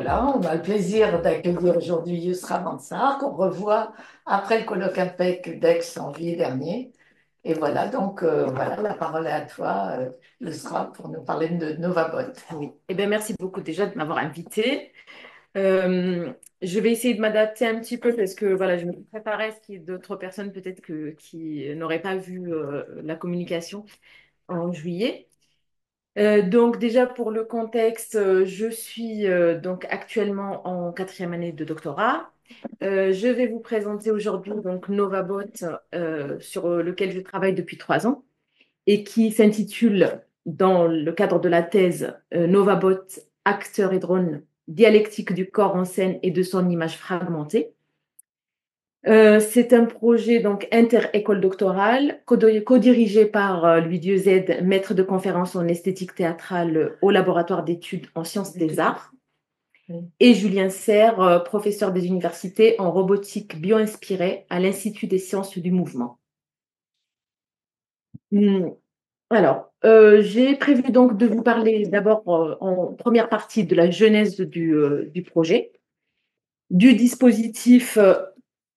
voilà, on a le plaisir d'accueillir aujourd'hui Yousra Mansar, qu'on revoit après le colloque IMPEC d'Aix en juillet dernier. Et voilà, donc voilà, la parole est à toi, Yousra, pour nous parler de Novabot. Oui. Eh bien, merci beaucoup déjà de m'avoir invitée. Euh, je vais essayer de m'adapter un petit peu parce que voilà, je me préparais à ce qu'il y ait d'autres personnes peut-être qui n'auraient pas vu la communication en juillet. Donc déjà pour le contexte, je suis donc actuellement en quatrième année de doctorat. Je vais vous présenter aujourd'hui donc NovaBot sur lequel je travaille depuis 3 ans et qui s'intitule, dans le cadre de la thèse, NovaBot, acteur et drone, dialectique du corps en scène et de son image fragmentée. C'est un projet donc inter-école doctorale, co-dirigé par Louis Dieuze, maître de conférence en esthétique théâtrale au laboratoire d'études en sciences des arts, et Julien Serre, professeur des universités en robotique bio-inspirée à l'Institut des sciences du mouvement. Hmm. Alors, j'ai prévu donc de vous parler d'abord en première partie de la genèse du projet, du dispositif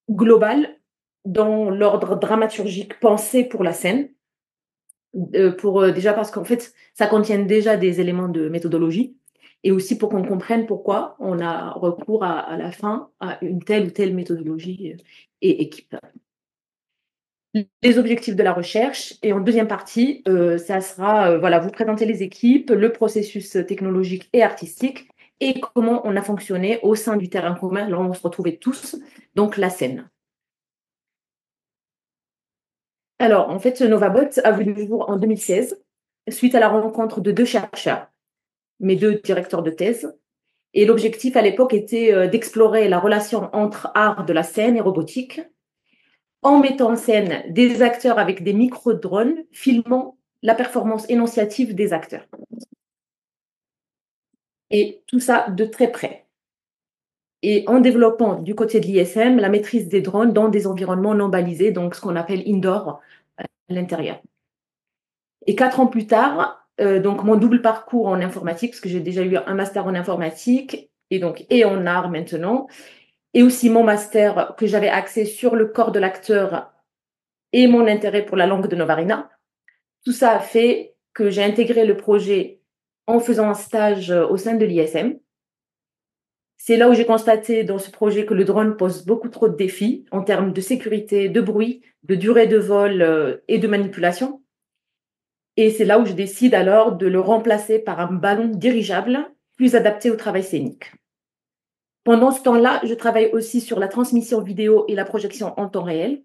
global dans l'ordre dramaturgique pensé pour la scène, déjà parce qu'en fait, ça contient déjà des éléments de méthodologie et aussi pour qu'on comprenne pourquoi on a recours à la fin à une telle ou telle méthodologie et équipe. Les objectifs de la recherche. Et en deuxième partie, ça sera voilà, vous présenter les équipes, le processus technologique et artistique et comment on a fonctionné au sein du terrain commun, là où on se retrouvait tous, donc la scène. Alors, en fait, NovaBot a vu le jour en 2016, suite à la rencontre de deux chercheurs, mes deux directeurs de thèse. Et l'objectif à l'époque était d'explorer la relation entre art de la scène et robotique, en mettant en scène des acteurs avec des micro-drones filmant la performance énonciative des acteurs. Et tout ça de très près. Et en développant du côté de l'ISM la maîtrise des drones dans des environnements non balisés, donc ce qu'on appelle indoor à l'intérieur. Et 4 ans plus tard, donc mon double parcours en informatique, parce que j'ai déjà eu un master en informatique et en art maintenant, et aussi mon master que j'avais axé sur le corps de l'acteur et mon intérêt pour la langue de Novarina. Tout ça a fait que j'ai intégré le projet en faisant un stage au sein de l'ISM. C'est là où j'ai constaté dans ce projet que le drone pose beaucoup trop de défis en termes de sécurité, de bruit, de durée de vol et de manipulation. Et c'est là où je décide alors de le remplacer par un ballon dirigeable plus adapté au travail scénique. Pendant ce temps-là, je travaille aussi sur la transmission vidéo et la projection en temps réel.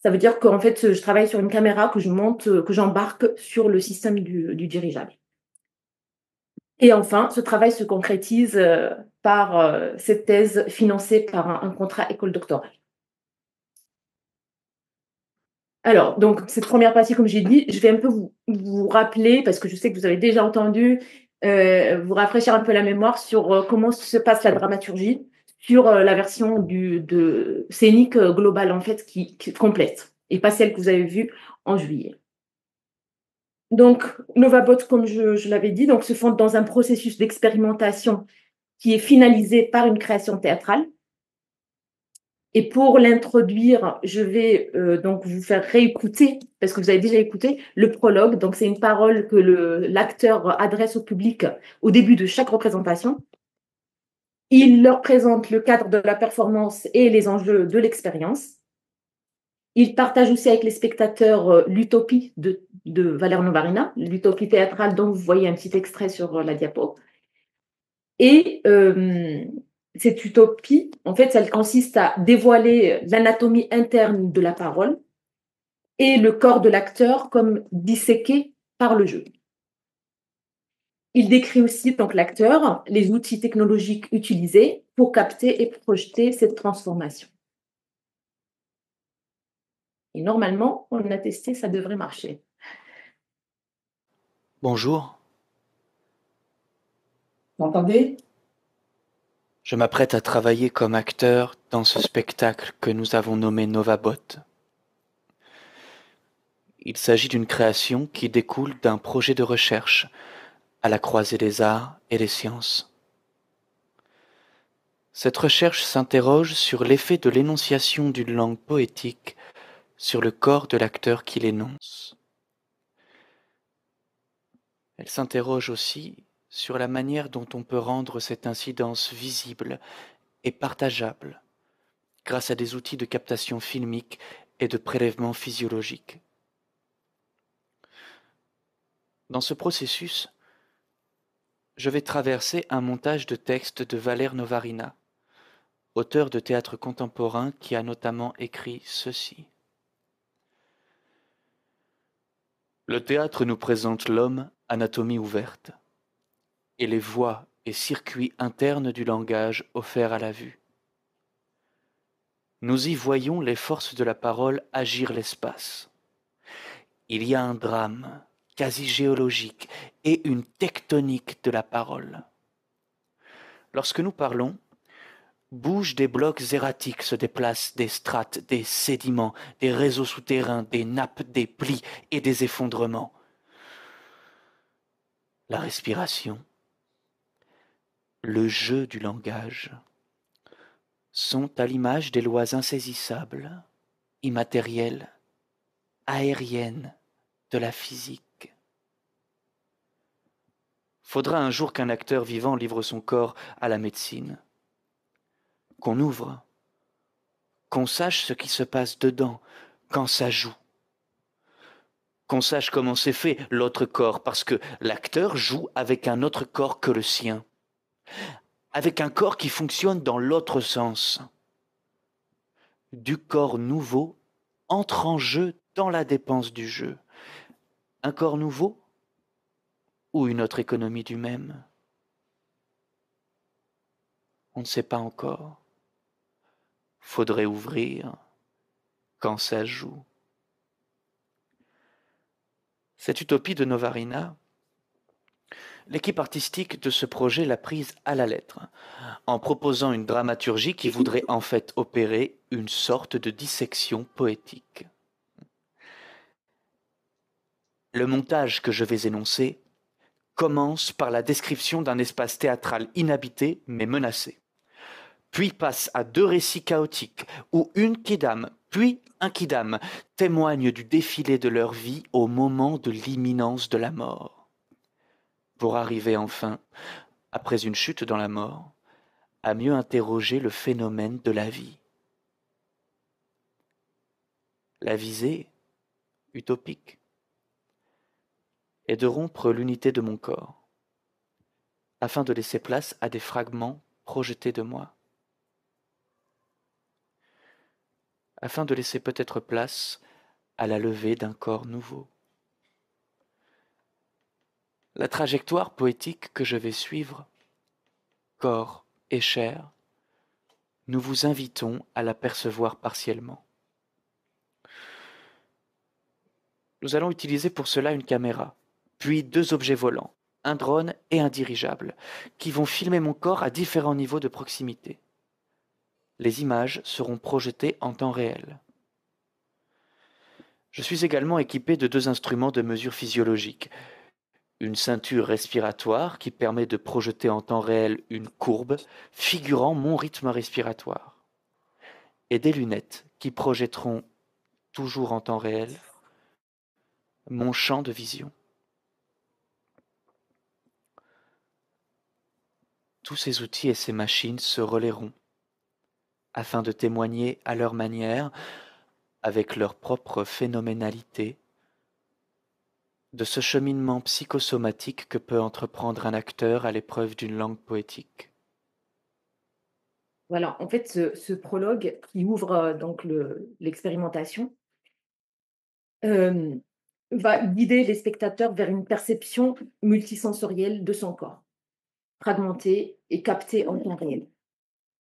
Ça veut dire qu'en fait, je travaille sur une caméra que je monte, que j'embarque sur le système du dirigeable. Et enfin, ce travail se concrétise par cette thèse financée par un contrat école doctorale. Alors, donc, cette première partie, comme j'ai dit, je vais un peu vous rappeler, parce que je sais que vous avez déjà entendu, vous rafraîchir un peu la mémoire sur comment se passe la dramaturgie, sur la version de scénique globale, en fait, qui est complète, et pas celle que vous avez vue en juillet. Donc, NovaBot, comme je l'avais dit, donc, se fonde dans un processus d'expérimentation qui est finalisé par une création théâtrale. Et pour l'introduire, je vais donc vous faire réécouter, parce que vous avez déjà écouté, le prologue. Donc, c'est une parole que l'acteur adresse au public au début de chaque représentation. Il leur présente le cadre de la performance et les enjeux de l'expérience. Il partage aussi avec les spectateurs l'utopie de Valère Novarina, l'utopie théâtrale dont vous voyez un petit extrait sur la diapo. Et cette utopie, en fait, elle consiste à dévoiler l'anatomie interne de la parole et le corps de l'acteur comme disséqué par le jeu. Il décrit aussi donc l'acteur, les outils technologiques utilisés pour capter et projeter cette transformation. Et normalement, on a testé, ça devrait marcher. Bonjour, Vous m'entendez? je m'apprête à travailler comme acteur dans ce spectacle que nous avons nommé NovaBot. Il s'agit d'une création qui découle d'un projet de recherche à la croisée des arts et des sciences. Cette recherche s'interroge sur l'effet de l'énonciation d'une langue poétique sur le corps de l'acteur qui l'énonce. Elle s'interroge aussi sur la manière dont on peut rendre cette incidence visible et partageable grâce à des outils de captation filmique et de prélèvement physiologique. Dans ce processus, je vais traverser un montage de textes de Valère Novarina, auteur de théâtre contemporain qui a notamment écrit ceci. Le théâtre nous présente l'homme, anatomie ouverte, et les voies et circuits internes du langage offerts à la vue. Nous y voyons les forces de la parole agir l'espace. Il y a un drame quasi géologique et une tectonique de la parole. Lorsque nous parlons, bougent des blocs erratiques, se déplacent des strates, des sédiments, des réseaux souterrains, des nappes, des plis et des effondrements. La respiration, le jeu du langage sont à l'image des lois insaisissables, immatérielles, aériennes de la physique. Faudra un jour qu'un acteur vivant livre son corps à la médecine, qu'on ouvre, qu'on sache ce qui se passe dedans quand ça joue, qu'on sache comment c'est fait l'autre corps, parce que l'acteur joue avec un autre corps que le sien, avec un corps qui fonctionne dans l'autre sens. Du corps nouveau entre en jeu dans la dépense du jeu. Un corps nouveau ou une autre économie du même? On ne sait pas encore. Faudrait ouvrir quand ça joue. Cette utopie de Novarina, l'équipe artistique de ce projet l'a prise à la lettre, en proposant une dramaturgie qui voudrait en fait opérer une sorte de dissection poétique. Le montage que je vais énoncer commence par la description d'un espace théâtral inhabité mais menacé, puis passe à deux récits chaotiques où une quidam puis un quidam témoignent du défilé de leur vie au moment de l'imminence de la mort, pour arriver enfin, après une chute dans la mort, à mieux interroger le phénomène de la vie. La visée, utopique, est de rompre l'unité de mon corps, afin de laisser place à des fragments projetés de moi, afin de laisser peut-être place à la levée d'un corps nouveau. La trajectoire poétique que je vais suivre, corps et chair, nous vous invitons à la percevoir partiellement. Nous allons utiliser pour cela une caméra, puis deux objets volants, un drone et un dirigeable, qui vont filmer mon corps à différents niveaux de proximité. Les images seront projetées en temps réel. Je suis également équipé de deux instruments de mesure physiologique. Une ceinture respiratoire qui permet de projeter en temps réel une courbe figurant mon rythme respiratoire. Et des lunettes qui projetteront, toujours en temps réel, mon champ de vision. Tous ces outils et ces machines se relayeront afin de témoigner à leur manière, avec leur propre phénoménalité, de ce cheminement psychosomatique que peut entreprendre un acteur à l'épreuve d'une langue poétique. Voilà, en fait, ce prologue qui ouvre donc l'expérimentation va guider les spectateurs vers une perception multisensorielle de son corps, fragmentée et captée en temps réel.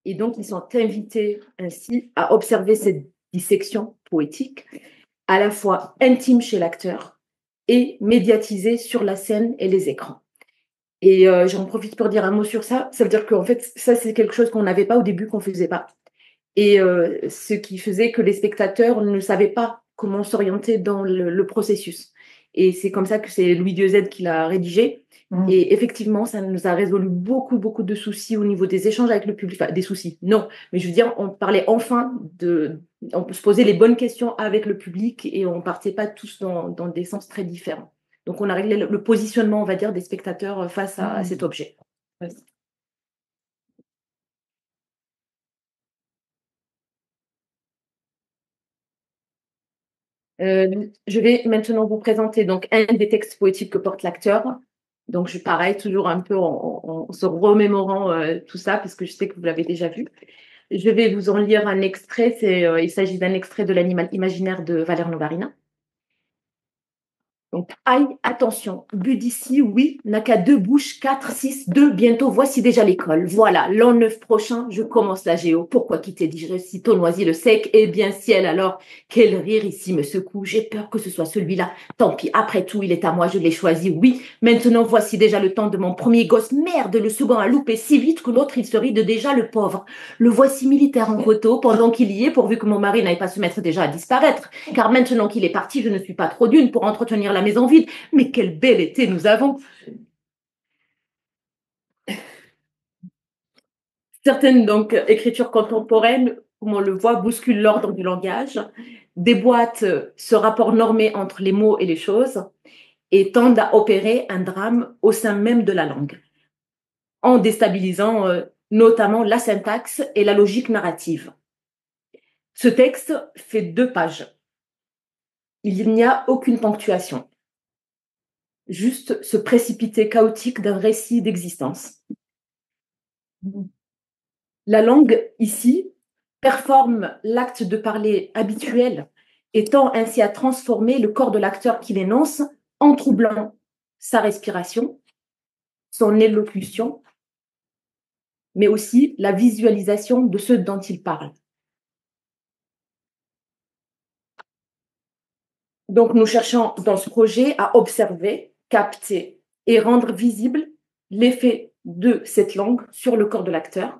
Et donc, ils sont invités ainsi à observer cette dissection poétique, à la fois intime chez l'acteur et médiatisée sur la scène et les écrans. Et j'en profite pour dire un mot sur ça. Ça veut dire qu'en fait, ça, c'est quelque chose qu'on n'avait pas au début, qu'on ne faisait pas. Et ce qui faisait que les spectateurs ne savaient pas comment s'orienter dans le processus. Et c'est comme ça que c'est Louis Dieuze qui l'a rédigé. Mm. Et effectivement, ça nous a résolu beaucoup, beaucoup de soucis au niveau des échanges avec le public. Enfin, des soucis, non. Mais je veux dire, on parlait enfin on se posait les bonnes questions avec le public et on partait pas tous dans des sens très différents. Donc, on a réglé le positionnement, on va dire, des spectateurs face à cet objet. Je vais maintenant vous présenter donc un des textes poétiques que porte l'acteur. Donc, pareil, toujours un peu en se remémorant tout ça, parce que je sais que vous l'avez déjà vu. Je vais vous en lire un extrait. Il s'agit d'un extrait de l'animal imaginaire de Valère Novarina. Donc, aïe, attention, but d'ici, oui, n'a qu'à 2 bouches, 4, 6, 2, bientôt, voici déjà l'école. Voilà, l'an 9 prochain, je commence la géo. Pourquoi quitter, dis-je, sitôt noisy le sec? Eh bien, ciel, alors, quel rire ici me secoue. J'ai peur que ce soit celui-là. Tant pis, après tout, il est à moi, je l'ai choisi, oui. Maintenant, voici déjà le temps de mon premier gosse. Merde, le second a loupé si vite que l'autre, il se rit de déjà le pauvre. Le voici militaire en photo, pendant qu'il y est, pourvu que mon mari n'aille pas se mettre déjà à disparaître. Car maintenant qu'il est parti, je ne suis pas trop d'une pour entretenir la maison vide. Mais quel bel été nous avons! Certaines donc écritures contemporaines, comme on le voit, bousculent l'ordre du langage, déboîtent ce rapport normé entre les mots et les choses et tendent à opérer un drame au sein même de la langue, en déstabilisant notamment la syntaxe et la logique narrative. Ce texte fait 2 pages. Il n'y a aucune ponctuation. Juste ce précipité chaotique d'un récit d'existence. La langue, ici, performe l'acte de parler habituel et tend ainsi à transformer le corps de l'acteur qui l'énonce en troublant sa respiration, son élocution, mais aussi la visualisation de ceux dont il parle. Donc, nous cherchons dans ce projet à observer, capter et rendre visible l'effet de cette langue sur le corps de l'acteur.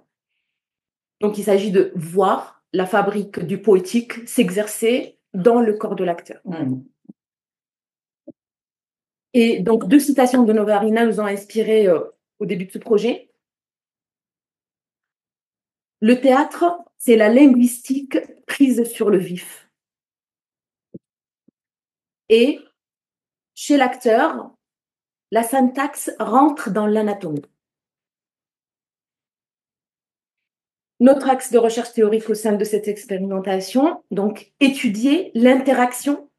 Donc, il s'agit de voir la fabrique du poétique s'exercer dans le corps de l'acteur. Et donc, 2 citations de Novarina nous ont inspiré au début de ce projet. Le théâtre, c'est la linguistique prise sur le vif. Et chez l'acteur, la syntaxe rentre dans l'anatomie. Notre axe de recherche théorique au sein de cette expérimentation, donc étudier l'interaction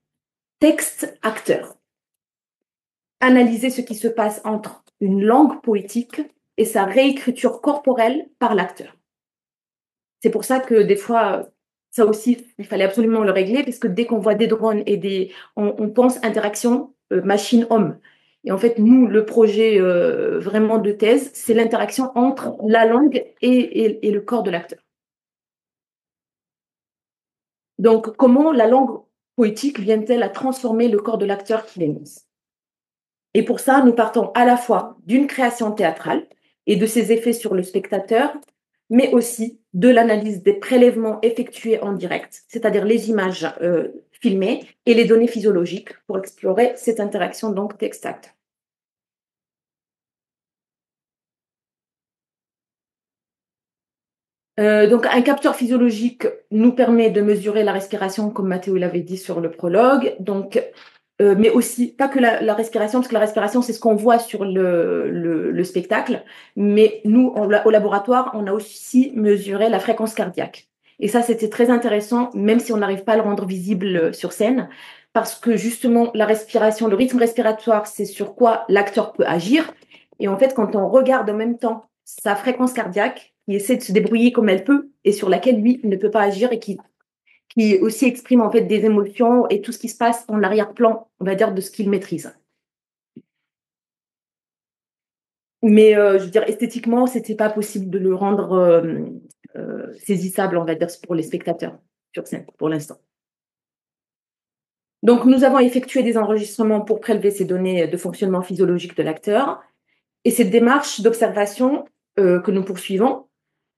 texte-acteur. Analyser ce qui se passe entre une langue poétique et sa réécriture corporelle par l'acteur. C'est pour ça que des fois, ça aussi, il fallait absolument le régler, parce que dès qu'on voit des drones et on pense interaction machine-homme. Et en fait, nous, le projet vraiment de thèse, c'est l'interaction entre la langue et le corps de l'acteur. Donc, comment la langue poétique vient-elle à transformer le corps de l'acteur qui l'énonce? Et pour ça, nous partons à la fois d'une création théâtrale et de ses effets sur le spectateur, mais aussi de l'analyse des prélèvements effectués en direct, c'est-à-dire les images filmées et les données physiologiques pour explorer cette interaction donc texte-acte. Donc, un capteur physiologique nous permet de mesurer la respiration, comme Mathéo l'avait dit sur le prologue. Donc, mais aussi, pas que la respiration, parce que la respiration, c'est ce qu'on voit sur le spectacle. Mais nous, au laboratoire, on a aussi mesuré la fréquence cardiaque. Et ça, c'était très intéressant, même si on n'arrive pas à le rendre visible sur scène, parce que justement, la respiration, le rythme respiratoire, c'est sur quoi l'acteur peut agir. Et en fait, quand on regarde en même temps sa fréquence cardiaque, qui essaie de se débrouiller comme elle peut et sur laquelle lui ne peut pas agir et qui aussi exprime en fait des émotions et tout ce qui se passe en arrière-plan, on va dire, de ce qu'il maîtrise. Mais je veux dire, esthétiquement, c'était pas possible de le rendre saisissable, on va dire, pour les spectateurs sur scène pour l'instant. Donc, nous avons effectué des enregistrements pour prélever ces données de fonctionnement physiologique de l'acteur. Et cette démarche d'observation que nous poursuivons,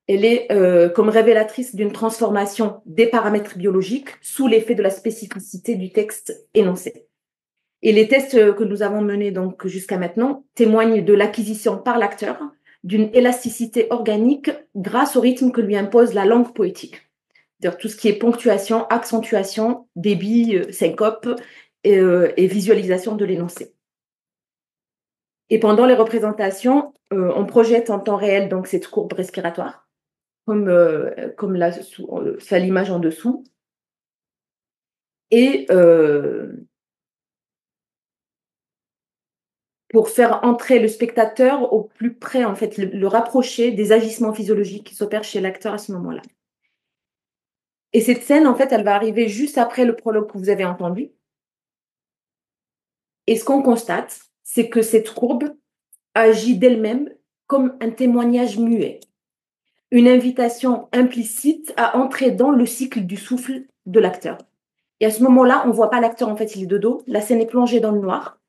elle est comme révélatrice d'une transformation des paramètres biologiques sous l'effet de la spécificité du texte énoncé. Et les tests que nous avons menés donc jusqu'à maintenant témoignent de l'acquisition par l'acteur d'une élasticité organique grâce au rythme que lui impose la langue poétique. C'est-à-dire tout ce qui est ponctuation, accentuation, débit, syncope et visualisation de l'énoncé. Et pendant les représentations, on projette en temps réel donc cette courbe respiratoire, comme là, c'est l'image en dessous. Et pour faire entrer le spectateur au plus près, en fait, le rapprocher des agissements physiologiques qui s'opèrent chez l'acteur à ce moment-là. Et cette scène, en fait, elle va arriver juste après le prologue que vous avez entendu. Et ce qu'on constate, c'est que cette courbe agit d'elle-même comme un témoignage muet, une invitation implicite à entrer dans le cycle du souffle de l'acteur. Et à ce moment-là, on ne voit pas l'acteur, en fait, il est de dos, la scène est plongée dans le noir,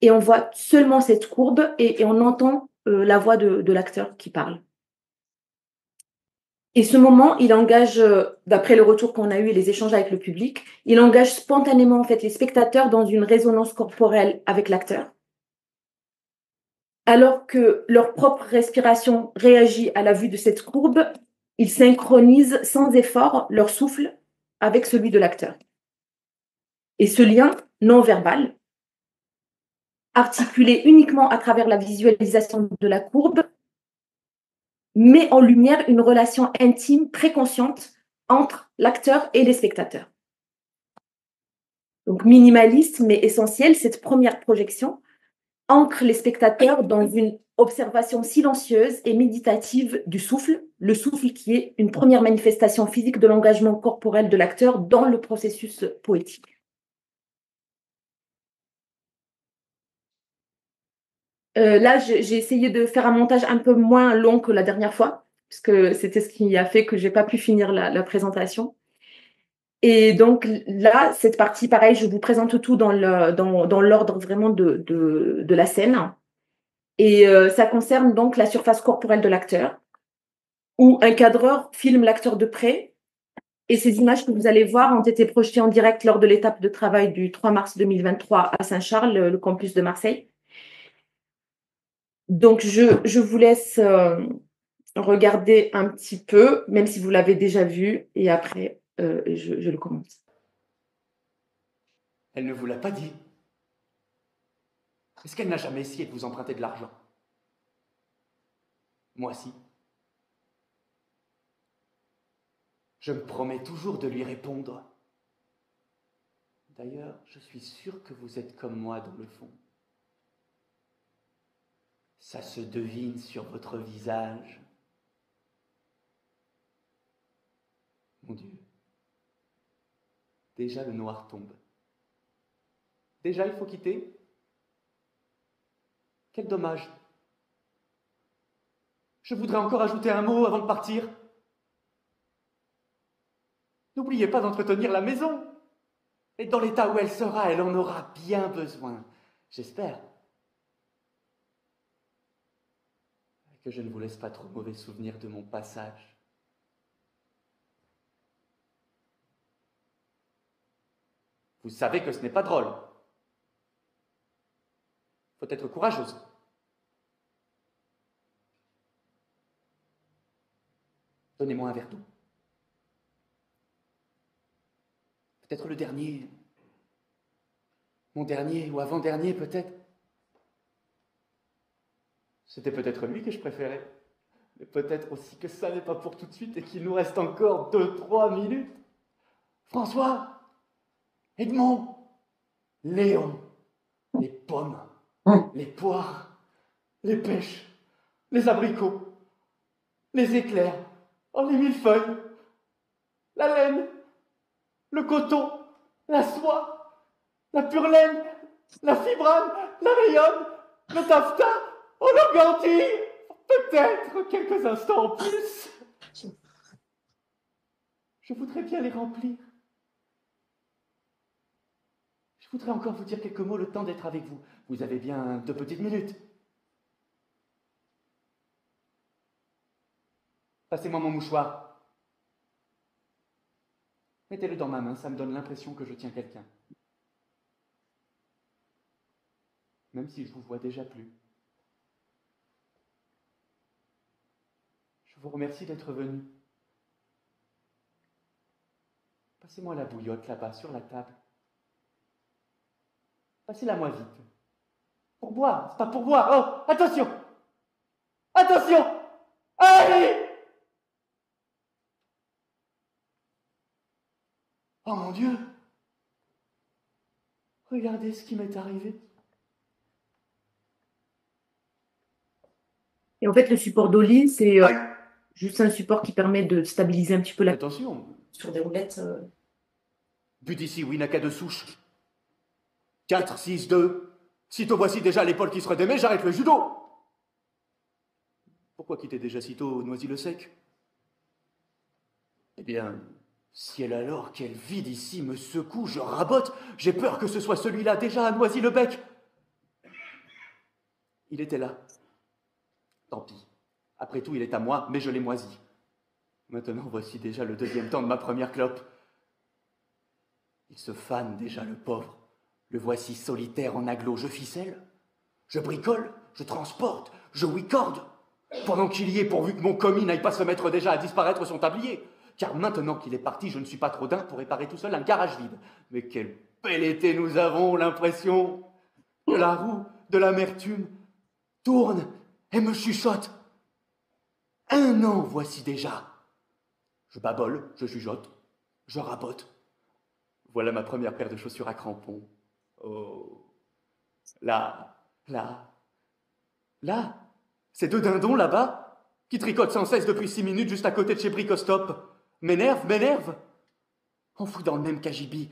et on voit seulement cette courbe et on entend la voix de l'acteur qui parle. Et ce moment, il engage, d'après le retour qu'on a eu et les échanges avec le public, il engage spontanément en fait les spectateurs dans une résonance corporelle avec l'acteur, alors que leur propre respiration réagit à la vue de cette courbe, ils synchronisent sans effort leur souffle avec celui de l'acteur. Et ce lien non verbal, articulé uniquement à travers la visualisation de la courbe, met en lumière une relation intime, très consciente entre l'acteur et les spectateurs. Donc minimaliste mais essentiel, cette première projection ancre les spectateurs dans une observation silencieuse et méditative du souffle, le souffle qui est une première manifestation physique de l'engagement corporel de l'acteur dans le processus poétique. Là, j'ai essayé de faire un montage un peu moins long que la dernière fois, parce que c'était ce qui a fait que je n'ai pas pu finir la présentation. Et donc là, cette partie, pareil, je vous présente tout dans l'ordre vraiment de la scène. Et ça concerne donc la surface corporelle de l'acteur, où un cadreur filme l'acteur de près. Et ces images que vous allez voir ont été projetées en direct lors de l'étape de travail du 3 mars 2023 à Saint-Charles, le campus de Marseille. Donc, je vous laisse regarder un petit peu, même si vous l'avez déjà vu, et après, je le commente. Elle ne vous l'a pas dit. Est-ce qu'elle n'a jamais essayé de vous emprunter de l'argent? Moi, si. Je me promets toujours de lui répondre. D'ailleurs, je suis sûr que vous êtes comme moi dans le fond. Ça se devine sur votre visage. Mon Dieu. Déjà le noir tombe. Déjà il faut quitter? Quel dommage. Je voudrais encore ajouter un mot avant de partir. N'oubliez pas d'entretenir la maison. Et dans l'état où elle sera, elle en aura bien besoin. J'espère. Que je ne vous laisse pas trop mauvais souvenirs de mon passage. Vous savez que ce n'est pas drôle. Faut être courageuse. Donnez-moi un verre d'eau. Peut-être le dernier. Mon dernier ou avant-dernier, peut-être. C'était peut-être lui que je préférais. Mais peut-être aussi que ça n'est pas pour tout de suite et qu'il nous reste encore 2-3 minutes. François, Edmond, Léon, les pommes, les poires, les pêches, les abricots, les éclairs, oh, les millefeuilles, la laine, le coton, la soie, la pure laine, la fibrane, la rayonne, le taffetas, oh, l'organdy, peut-être quelques instants en plus. Je voudrais bien les remplir. Je voudrais encore vous dire quelques mots le temps d'être avec vous. Vous avez bien 2 petites minutes. Passez-moi mon mouchoir. Mettez-le dans ma main, ça me donne l'impression que je tiens quelqu'un. même si je vous vois déjà plus. Je vous remercie d'être venu. Passez-moi la bouillotte là-bas, sur la table. Passez-la-moi vite. Pour boire, c'est pas pour boire. Oh, attention! Attention! Allez! Oh mon Dieu! Regardez ce qui m'est arrivé. Et en fait, le support Dolly, c'est juste un support qui permet de stabiliser un petit peu la... Attention! Sur des roulettes. But ici, Winaka de souche. 4, 6, 2. Sitôt voici déjà l'épaule qui se redémet, j'arrête le judo. Pourquoi quitter déjà sitôt Noisy-le-Sec? Eh bien, ciel alors, quel vide ici me secoue, je rabote. J'ai peur que ce soit celui-là déjà à Noisy-le-Bec. Il était là. Tant pis. Après tout, il est à moi, mais je l'ai moisi. Maintenant, voici déjà le deuxième temps de ma première clope. Il se fane déjà, le pauvre. Le voici solitaire en aglo. Je ficelle, je bricole, je transporte, je wicorde. Pendant qu'il y est, pourvu que mon commis n'aille pas se mettre déjà à disparaître son tablier. Car maintenant qu'il est parti, je ne suis pas trop dingue pour réparer tout seul un garage vide. Mais quel bel été nous avons, l'impression que la roue de l'amertume tourne et me chuchote. 1 an voici déjà. Je babole, je chuchote, je rabote. Voilà ma première paire de chaussures à crampons. Oh, là, ces 2 dindons là-bas, qui tricotent sans cesse depuis 6 minutes juste à côté de chez Bricostop, m'énervent. Enfouis dans le même cagibi,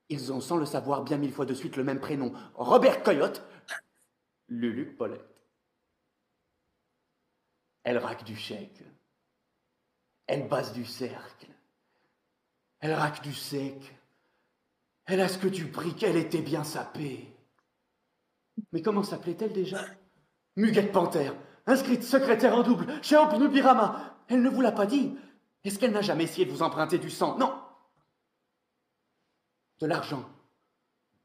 ils ont sans le savoir bien 1000 fois de suite le même prénom, Robert Coyote, Luluc Paulette. Elle raque du chèque, elle base du cercle, elle raque du sec, elle a ce que tu pries qu'elle était bien sapée. Mais comment s'appelait-elle déjà? Muguette Panthère, inscrite secrétaire en double chez Opnubirama. Elle ne vous l'a pas dit. Est-ce qu'elle n'a jamais essayé de vous emprunter du sang? Non. De l'argent.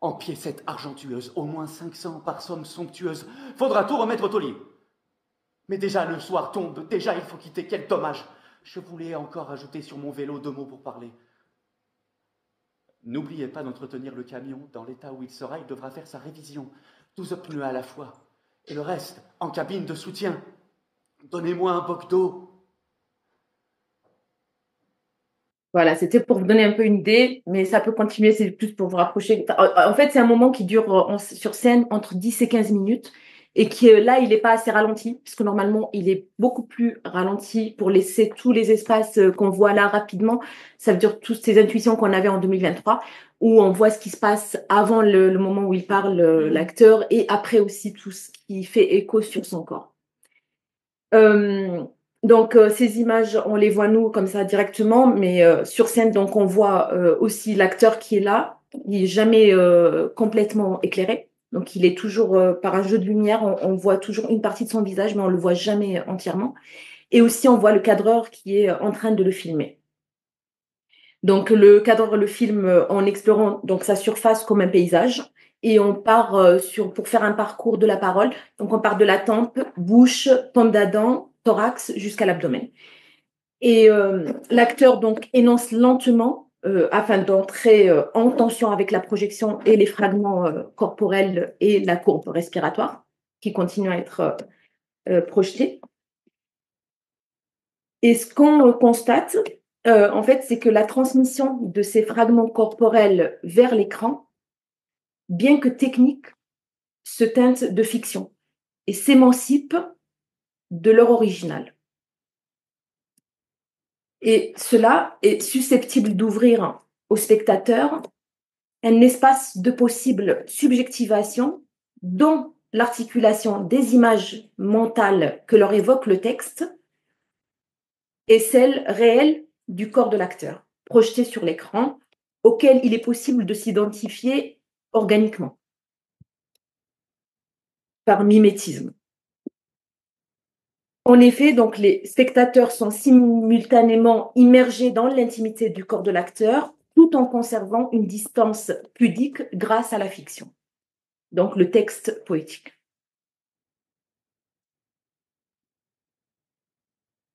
En piécettes argentueuses, au moins 500 par somme somptueuse. Faudra tout remettre au taulier. Mais déjà le soir tombe, déjà il faut quitter, quel dommage. Je voulais encore ajouter sur mon vélo 2 mots pour parler. N'oubliez pas d'entretenir le camion. Dans l'état où il sera, il devra faire sa révision. 12 pneus à la fois. Et le reste, en cabine de soutien. Donnez-moi un boc d'eau. Voilà, c'était pour vous donner un peu une idée, mais ça peut continuer, c'est plus pour vous rapprocher. En fait, c'est un moment qui dure sur scène entre 10 et 15 minutes et qui, là, il n'est pas assez ralenti, puisque normalement, il est beaucoup plus ralenti pour laisser tous les espaces qu'on voit là rapidement. Ça veut dire toutes ces intuitions qu'on avait en 2023, où on voit ce qui se passe avant le moment où il parle, l'acteur, et après aussi tout ce qui fait écho sur son corps. Donc, ces images, on les voit nous comme ça directement, mais sur scène, donc on voit aussi l'acteur qui est là. Il n'est jamais complètement éclairé. Donc, il est toujours par un jeu de lumière. On voit toujours une partie de son visage, mais on ne le voit jamais entièrement. Et aussi, on voit le cadreur qui est en train de le filmer. Donc, le cadreur le filme en explorant donc, sa surface comme un paysage. Et on part pour faire un parcours de la parole. Donc, on part de la tempe, bouche, pomme d'Adam, thorax jusqu'à l'abdomen. Et l'acteur donc énonce lentement afin d'entrer en tension avec la projection et les fragments corporels et la courbe respiratoire qui continue à être projetée. Et ce qu'on constate, en fait, c'est que la transmission de ces fragments corporels vers l'écran, bien que technique, se teinte de fiction et s'émancipe de leur original. Et cela est susceptible d'ouvrir au spectateur un espace de possible subjectivation dont l'articulation des images mentales que leur évoque le texte est celle réelle du corps de l'acteur, projeté sur l'écran, auquel il est possible de s'identifier organiquement, par mimétisme. En effet, donc, les spectateurs sont simultanément immergés dans l'intimité du corps de l'acteur, tout en conservant une distance pudique grâce à la fiction. donc le texte poétique.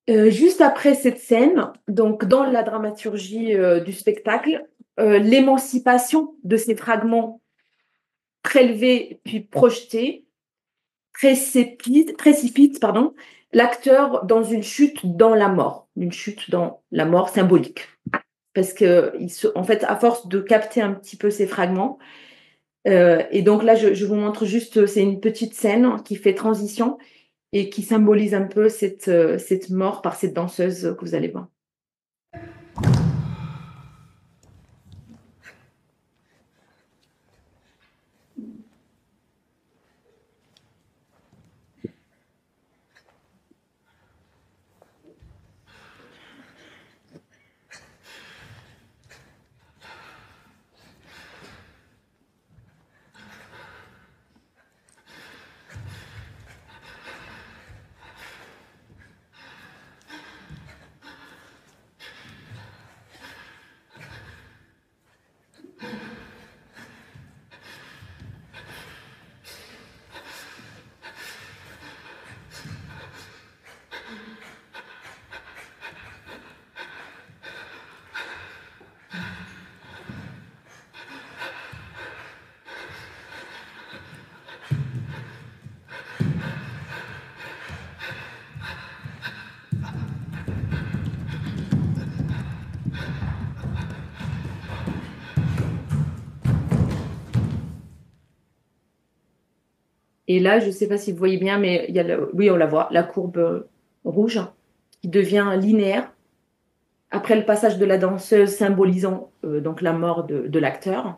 Juste après cette scène, donc dans la dramaturgie du spectacle, l'émancipation de ces fragments prélevés puis projetés précipite l'acteur dans une chute dans la mort, une chute dans la mort symbolique. Parce que, en fait, à force de capter un petit peu ces fragments, et donc là, je vous montre juste, c'est une petite scène qui fait transition et qui symbolise un peu cette mort par cette danseuse que vous allez voir. Et là, je ne sais pas si vous voyez bien, mais il y a oui, on la voit, la courbe rouge qui devient linéaire après le passage de la danseuse symbolisant donc la mort de l'acteur.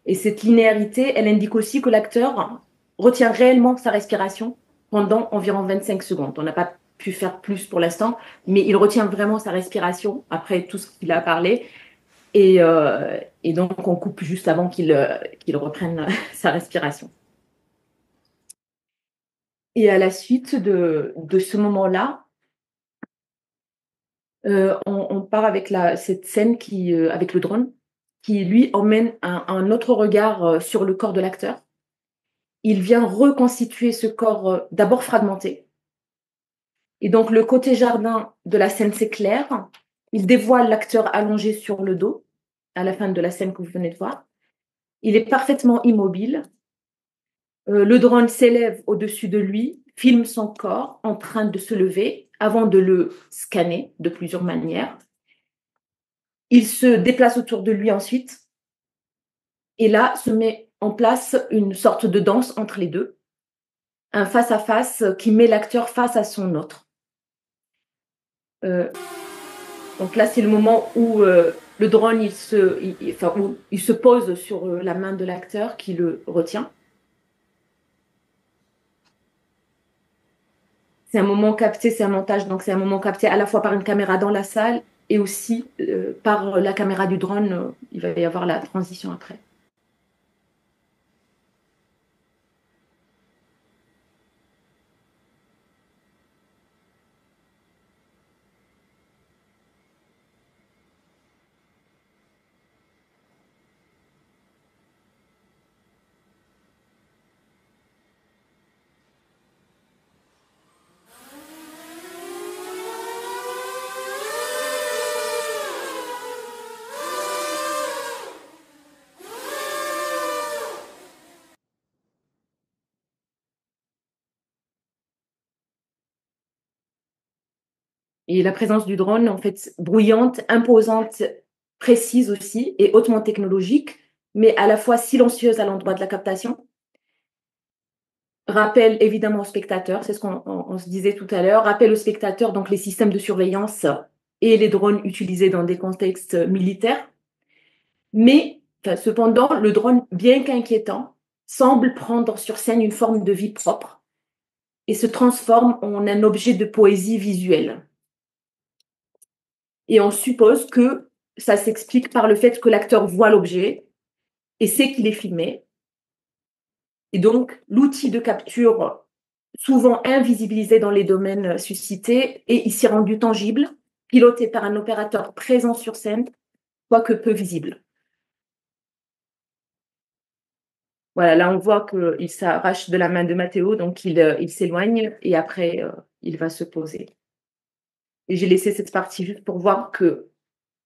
Et cette linéarité, elle indique aussi que l'acteur retient réellement sa respiration pendant environ 25 secondes. On n'a pas pu faire plus pour l'instant, mais il retient vraiment sa respiration après tout ce qu'il a parlé. Et donc, on coupe juste avant qu'il reprenne sa respiration. Et à la suite de ce moment-là, on part avec cette scène avec le drone qui, lui, emmène un autre regard sur le corps de l'acteur. Il vient reconstituer ce corps d'abord fragmenté. Et donc, le côté jardin de la scène s'éclaire. Il dévoile l'acteur allongé sur le dos à la fin de la scène que vous venez de voir. Il est parfaitement immobile. Le drone s'élève au-dessus de lui, filme son corps en train de se lever avant de le scanner de plusieurs manières. Il se déplace autour de lui ensuite. Et là, se met en place une sorte de danse entre les deux, un face-à-face qui met l'acteur face à son autre. Donc là, c'est le moment où le drone il se pose sur la main de l'acteur qui le retient. C'est un moment capté, c'est un montage, donc c'est un moment capté à la fois par une caméra dans la salle et aussi par la caméra du drone. Il va y avoir la transition après. Et la présence du drone, en fait, bruyante, imposante, précise aussi et hautement technologique, mais à la fois silencieuse à l'endroit de la captation. Rappel évidemment au spectateur, c'est ce qu'on se disait tout à l'heure, rappel au spectateur donc les systèmes de surveillance et les drones utilisés dans des contextes militaires. Mais cependant, le drone, bien qu'inquiétant, semble prendre sur scène une forme de vie propre et se transforme en un objet de poésie visuelle. Et on suppose que ça s'explique par le fait que l'acteur voit l'objet et sait qu'il est filmé. Et donc, l'outil de capture, souvent invisibilisé dans les domaines suscités, est ici rendu tangible, piloté par un opérateur présent sur scène, quoique peu visible. Voilà, là, on voit qu'il s'arrache de la main de Matteo, donc il s'éloigne et après, il va se poser. Et j'ai laissé cette partie juste pour voir que,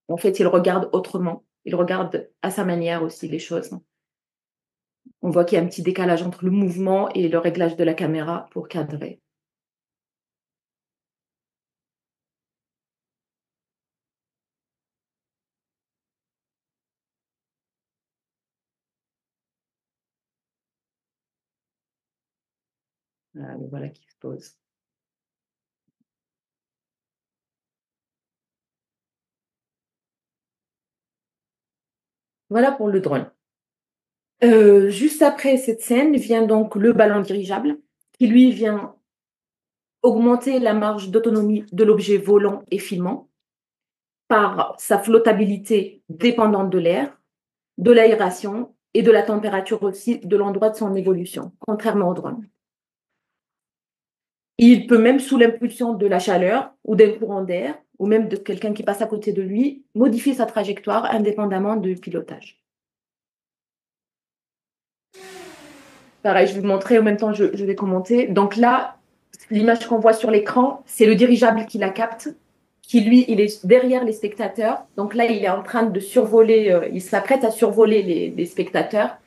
en fait, il regarde autrement. Il regarde à sa manière aussi les choses. On voit qu'il y a un petit décalage entre le mouvement et le réglage de la caméra pour cadrer. Voilà, le voilà qui se pose. Voilà pour le drone. Juste après cette scène vient donc le ballon dirigeable qui lui vient augmenter la marge d'autonomie de l'objet volant et filmant par sa flottabilité dépendante de l'air, de l'aération et de la température aussi de l'endroit de son évolution, contrairement au drone. Il peut même, sous l'impulsion de la chaleur ou d'un courant d'air, ou même de quelqu'un qui passe à côté de lui, modifier sa trajectoire indépendamment du pilotage. Pareil, je vais vous montrer, en même temps je vais commenter. Donc là, l'image qu'on voit sur l'écran, c'est le dirigeable qui la capte, qui lui, il est derrière les spectateurs. Donc là, il est en train de survoler, il s'apprête à survoler les spectateurs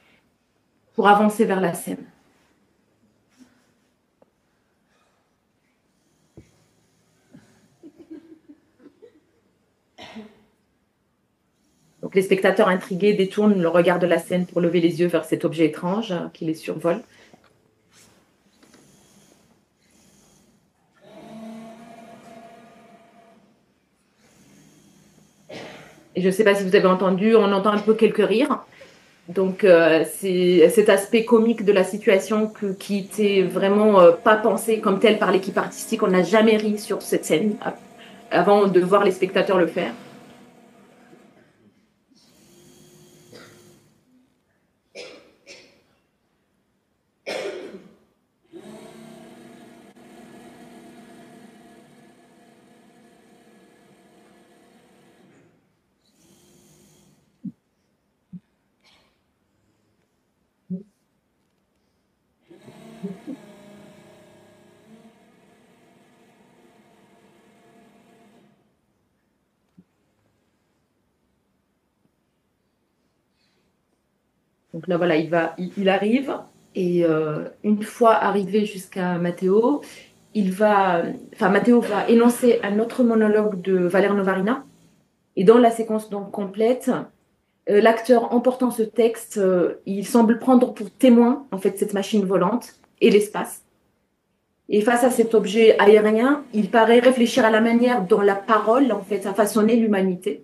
pour avancer vers la scène. Donc les spectateurs intrigués détournent le regard de la scène pour lever les yeux vers cet objet étrange qui les survole. Et je ne sais pas si vous avez entendu, on entend un peu quelques rires. Donc c'est cet aspect comique de la situation qui était vraiment pas pensé comme tel par l'équipe artistique. On n'a jamais ri sur cette scène avant de voir les spectateurs le faire. Donc là, voilà, il arrive et une fois arrivé jusqu'à Matteo, Matteo va énoncer un autre monologue de Valère Novarina. Et dans la séquence donc complète, l'acteur emportant ce texte, il semble prendre pour témoin en fait cette machine volante et l'espace. Et face à cet objet aérien, il paraît réfléchir à la manière dont la parole en fait a façonné l'humanité,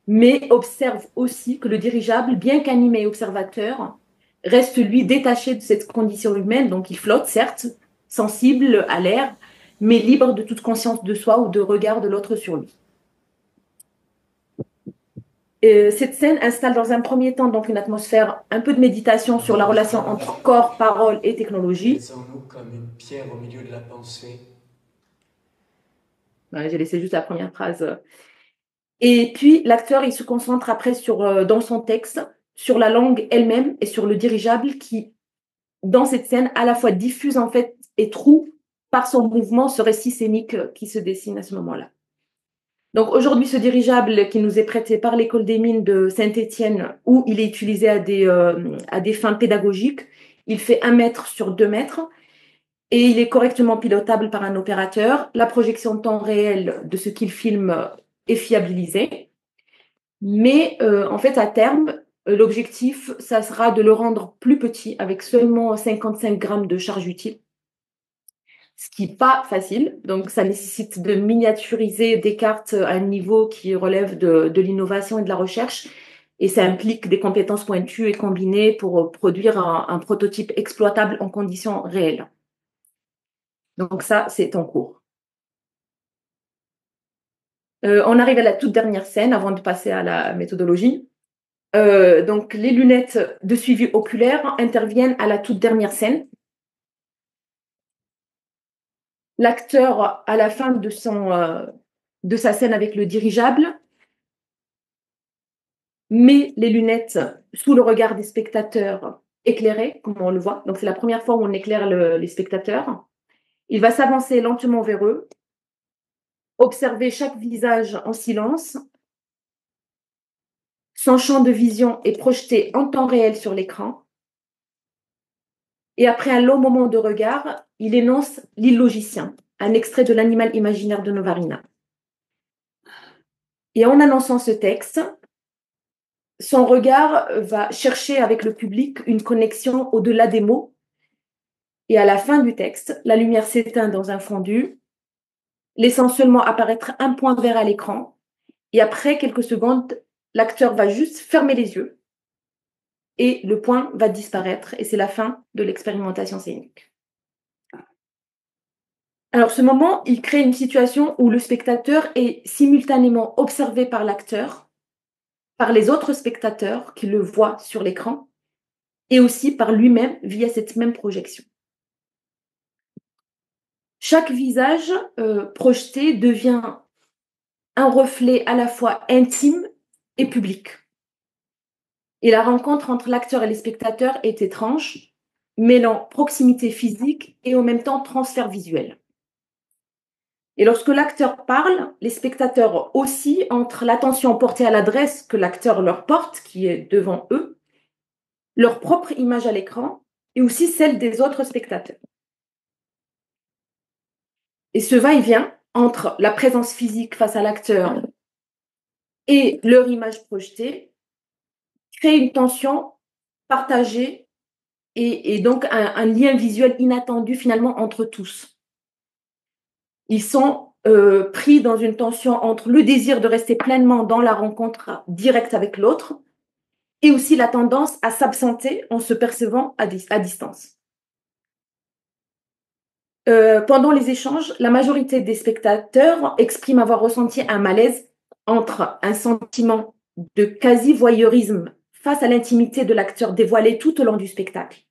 mais observe aussi que le dirigeable, bien qu'animé et observateur, reste lui détaché de cette condition humaine, donc il flotte certes, sensible à l'air, mais libre de toute conscience de soi ou de regard de l'autre sur lui. Cette scène installe dans un premier temps donc une atmosphère un peu de méditation sur la relation entre corps, parole et technologie. Laissons-nous comme une pierre au milieu de la pensée. Ouais, j'ai laissé juste la première phrase. Et puis l'acteur, il se concentre après dans son texte, sur la langue elle-même et sur le dirigeable qui, dans cette scène, à la fois diffuse en fait et troue par son mouvement ce récit scénique qui se dessine à ce moment-là. Donc aujourd'hui, ce dirigeable qui nous est prêté par l'école des mines de Saint-Étienne, où il est utilisé à des fins pédagogiques, il fait 1 mètre sur 2 mètres et il est correctement pilotable par un opérateur. La projection de temps réel de ce qu'il filme est fiabilisée. Mais en fait, à terme, l'objectif, ça sera de le rendre plus petit avec seulement 55 grammes de charge utile, ce qui n'est pas facile. Donc, ça nécessite de miniaturiser des cartes à un niveau qui relève de l'innovation et de la recherche. Et ça implique des compétences pointues et combinées pour produire un prototype exploitable en conditions réelles. Donc ça, c'est en cours. On arrive à la toute dernière scène avant de passer à la méthodologie. Donc les lunettes de suivi oculaire interviennent à la toute dernière scène. L'acteur, à la fin de sa scène avec le dirigeable, met les lunettes sous le regard des spectateurs éclairés, comme on le voit. Donc, c'est la première fois où on éclaire les spectateurs. Il va s'avancer lentement vers eux, observer chaque visage en silence. Son champ de vision est projeté en temps réel sur l'écran. Et après un long moment de regard, il énonce l'île logicien, un extrait de l'animal imaginaire de Novarina. Et en annonçant ce texte, son regard va chercher avec le public une connexion au-delà des mots. Et à la fin du texte, la lumière s'éteint dans un fondu, laissant seulement apparaître un point vert à l'écran. Et après quelques secondes, l'acteur va juste fermer les yeux et le point va disparaître. Et c'est la fin de l'expérimentation scénique. Alors, ce moment, il crée une situation où le spectateur est simultanément observé par l'acteur, par les autres spectateurs qui le voient sur l'écran, et aussi par lui-même via cette même projection. Chaque visage projeté devient un reflet à la fois intime et public. Et la rencontre entre l'acteur et les spectateurs est étrange, mêlant proximité physique et en même temps transfert visuel. Et lorsque l'acteur parle, les spectateurs aussi entre l'attention portée à l'adresse que l'acteur leur porte, qui est devant eux, leur propre image à l'écran et aussi celle des autres spectateurs. Et ce va-et-vient entre la présence physique face à l'acteur et leur image projetée crée une tension partagée et donc un lien visuel inattendu finalement entre tous. Ils sont pris dans une tension entre le désir de rester pleinement dans la rencontre directe avec l'autre et aussi la tendance à s'absenter en se percevant à distance. Pendant les échanges, la majorité des spectateurs expriment avoir ressenti un malaise entre un sentiment de quasi-voyeurisme face à l'intimité de l'acteur dévoilée tout au long du spectacle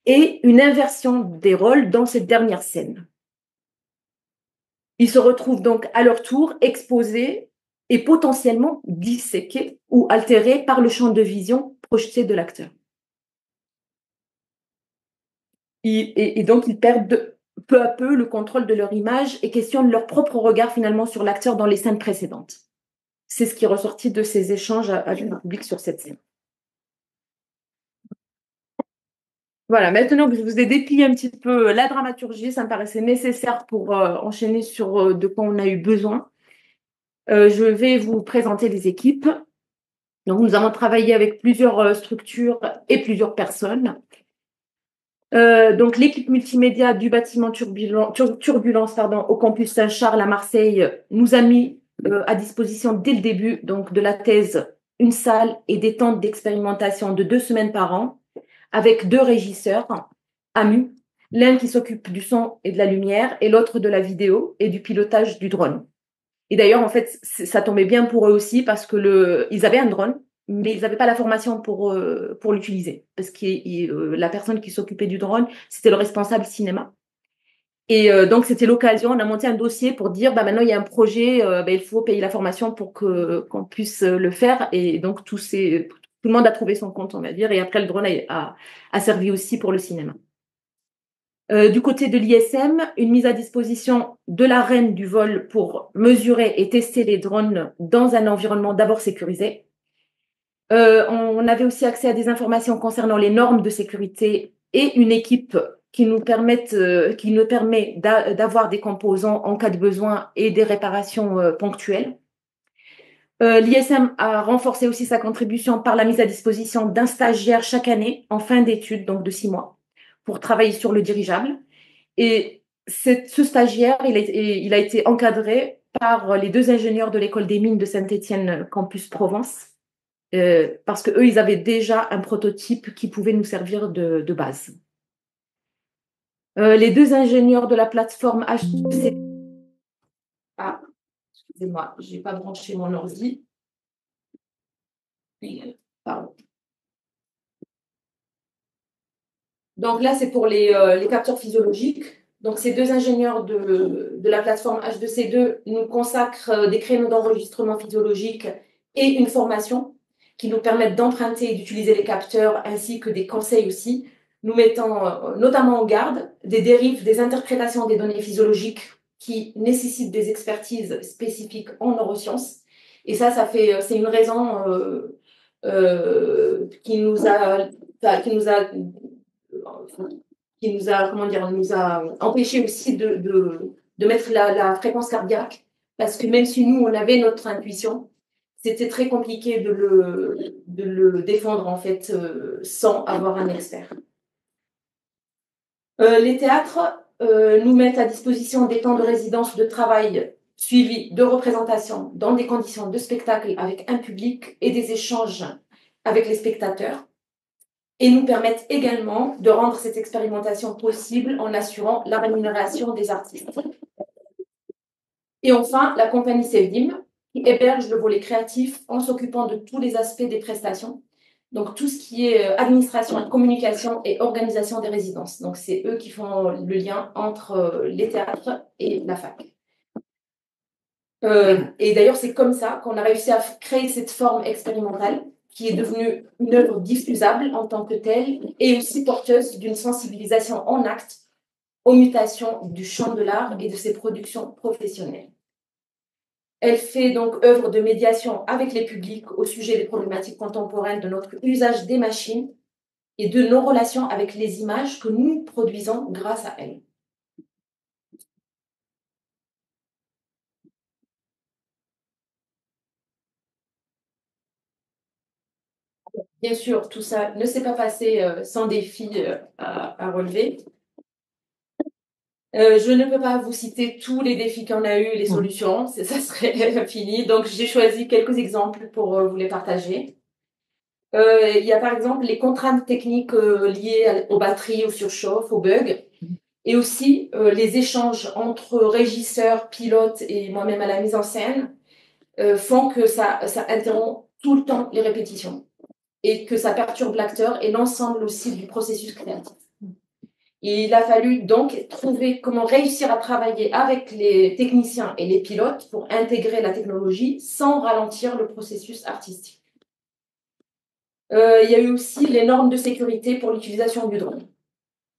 et une inversion des rôles dans cette dernière scène. Ils se retrouvent donc à leur tour exposés et potentiellement disséqués ou altérés par le champ de vision projeté de l'acteur. Et donc, ils perdent peu à peu le contrôle de leur image et questionnent leur propre regard finalement sur l'acteur dans les scènes précédentes. C'est ce qui est ressorti de ces échanges avec le public sur cette scène. Voilà, maintenant que je vous ai déplié un petit peu la dramaturgie, ça me paraissait nécessaire pour enchaîner sur de quoi on a eu besoin. Je vais vous présenter les équipes. Donc, nous avons travaillé avec plusieurs structures et plusieurs personnes. Donc, l'équipe multimédia du bâtiment Turbulence au campus Saint-Charles à Marseille nous a mis à disposition dès le début donc, de la thèse une salle et des temps d'expérimentation de 2 semaines par an avec 2 régisseurs, AMU, l'un qui s'occupe du son et de la lumière et l'autre de la vidéo et du pilotage du drone. Et d'ailleurs, en fait, ça tombait bien pour eux aussi parce que ils avaient un drone, mais ils n'avaient pas la formation pour l'utiliser. Parce que la personne qui s'occupait du drone, c'était le responsable cinéma. Et donc, c'était l'occasion, on a monté un dossier pour dire, maintenant, il y a un projet, il faut payer la formation pour qu'on puisse le faire. Et donc, tout le monde a trouvé son compte, on va dire. Et après, le drone a servi aussi pour le cinéma. Du côté de l'ISM, une mise à disposition de l'arène du vol pour mesurer et tester les drones dans un environnement d'abord sécurisé. On avait aussi accès à des informations concernant les normes de sécurité et une équipe qui nous permet d'avoir des composants en cas de besoin et des réparations ponctuelles. L'ISM a renforcé aussi sa contribution par la mise à disposition d'un stagiaire chaque année en fin d'études, donc de 6 mois, pour travailler sur le dirigeable. Et ce stagiaire, il a été encadré par les 2 ingénieurs de l'école des mines de Saint-Étienne Campus Provence, parce qu'eux, ils avaient déjà un prototype qui pouvait nous servir de base. Les 2 ingénieurs de la plateforme HC... Ah, excusez-moi, je n'ai pas branché mon ordi. Pardon. Donc là, c'est pour les capteurs physiologiques. Donc, ces 2 ingénieurs de la plateforme H2C2 nous consacrent des créneaux d'enregistrement physiologique et une formation qui nous permettent d'emprunter et d'utiliser les capteurs, ainsi que des conseils aussi, nous mettant notamment en garde des dérives, des interprétations des données physiologiques qui nécessitent des expertises spécifiques en neurosciences. Et ça c'est une raison qui nous a, comment dire, nous a empêché aussi de mettre la fréquence cardiaque, parce que même si nous, on avait notre intuition, c'était très compliqué de le défendre, en fait, sans avoir un expert. Les théâtres nous mettent à disposition des temps de résidence, de travail suivis de représentation dans des conditions de spectacle avec un public et des échanges avec les spectateurs, et nous permettent également de rendre cette expérimentation possible en assurant la rémunération des artistes. Et enfin, la compagnie Sevdim, qui héberge le volet créatif en s'occupant de tous les aspects des prestations, donc tout ce qui est administration, communication et organisation des résidences. Donc c'est eux qui font le lien entre les théâtres et la fac. Et d'ailleurs, c'est comme ça qu'on a réussi à créer cette forme expérimentale qui est devenue une œuvre diffusable en tant que telle et aussi porteuse d'une sensibilisation en acte aux mutations du champ de l'art et de ses productions professionnelles. Elle fait donc œuvre de médiation avec les publics au sujet des problématiques contemporaines de notre usage des machines et de nos relations avec les images que nous produisons grâce à elles. Bien sûr, tout ça ne s'est pas passé sans défis à relever. Je ne peux pas vous citer tous les défis qu'on a eus, les solutions, ça serait fini. Donc, j'ai choisi quelques exemples pour vous les partager. Il y a par exemple les contraintes techniques liées aux batteries, aux surchauffes, aux bugs, et aussi les échanges entre régisseurs, pilotes et moi-même à la mise en scène font que ça interrompt tout le temps les répétitions et que ça perturbe l'acteur et l'ensemble aussi du processus créatif. Il a fallu donc trouver comment réussir à travailler avec les techniciens et les pilotes pour intégrer la technologie sans ralentir le processus artistique. Il y a eu aussi les normes de sécurité pour l'utilisation du drone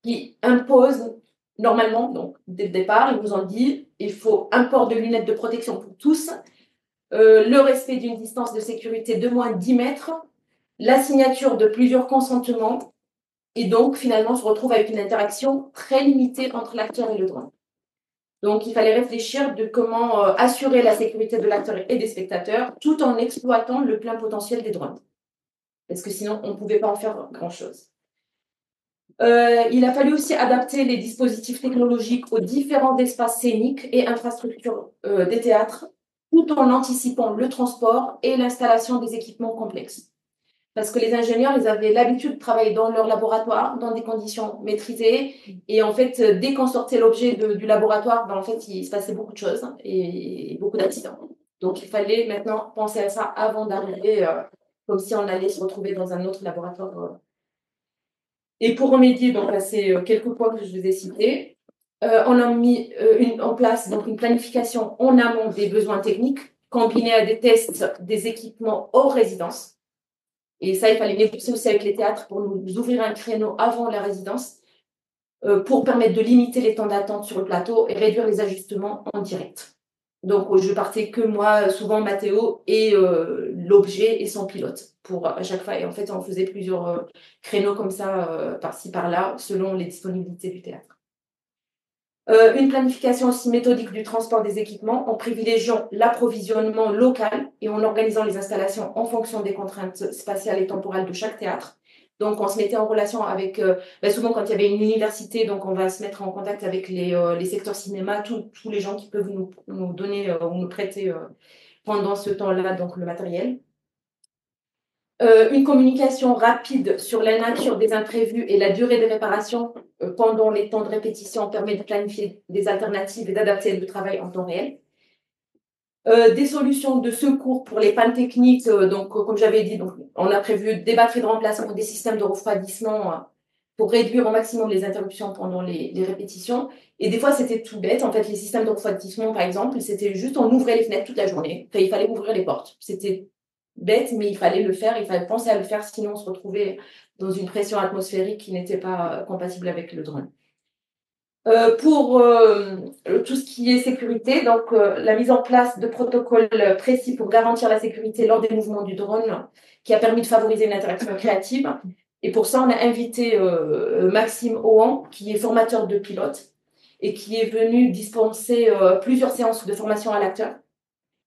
qui imposent normalement, donc dès le départ, ils nous ont dit il faut un port de lunettes de protection pour tous, le respect d'une distance de sécurité de moins 10 mètres, la signature de plusieurs consentements. Et donc, finalement, on se retrouve avec une interaction très limitée entre l'acteur et le drone. Donc, il fallait réfléchir de comment assurer la sécurité de l'acteur et des spectateurs tout en exploitant le plein potentiel des drones. Parce que sinon, on ne pouvait pas en faire grand-chose. Il a fallu aussi adapter les dispositifs technologiques aux différents espaces scéniques et infrastructures des théâtres, tout en anticipant le transport et l'installation des équipements complexes. Parce que les ingénieurs, ils avaient l'habitude de travailler dans leur laboratoire, dans des conditions maîtrisées. Et en fait, dès qu'on sortait l'objet du laboratoire, en fait, il se passait beaucoup de choses et beaucoup d'accidents. Donc, il fallait maintenant penser à ça avant d'arriver, comme si on allait se retrouver dans un autre laboratoire. Et pour remédier donc, à ces quelques points que je vous ai cités, on a mis en place donc, une planification en amont des besoins techniques, combinée à des tests des équipements hors résidence. Et ça, il fallait négocier aussi avec les théâtres pour nous ouvrir un créneau avant la résidence pour permettre de limiter les temps d'attente sur le plateau et réduire les ajustements en direct. Donc, je partais que moi, souvent Mathéo, et l'objet et son pilote pour à chaque fois. Et en fait, on faisait plusieurs créneaux comme ça, par-ci, par-là, selon les disponibilités du théâtre. Une planification aussi méthodique du transport des équipements en privilégiant l'approvisionnement local et en organisant les installations en fonction des contraintes spatiales et temporelles de chaque théâtre. Donc, on se mettait en relation avec, souvent quand il y avait une université, donc on va se mettre en contact avec les secteurs cinéma, tous les gens qui peuvent nous donner ou nous prêter pendant ce temps-là donc le matériel. Une communication rapide sur la nature des imprévus et la durée des réparations pendant les temps de répétition permet de planifier des alternatives et d'adapter le travail en temps réel. Des solutions de secours pour les pannes techniques, donc comme j'avais dit, donc, on a prévu des batteries de remplacement, des systèmes de refroidissement pour réduire au maximum les interruptions pendant les répétitions. Et des fois, c'était tout bête. En fait, les systèmes de refroidissement, par exemple, c'était juste on ouvrait les fenêtres toute la journée. Enfin, il fallait ouvrir les portes. C'était bête, mais il fallait le faire, il fallait penser à le faire, sinon on se retrouvait dans une pression atmosphérique qui n'était pas compatible avec le drone. Pour tout ce qui est sécurité, donc la mise en place de protocoles précis pour garantir la sécurité lors des mouvements du drone, qui a permis de favoriser une interaction créative. Et pour ça, on a invité Maxime Ohan, qui est formateur de pilote et qui est venu dispenser plusieurs séances de formation à l'acteur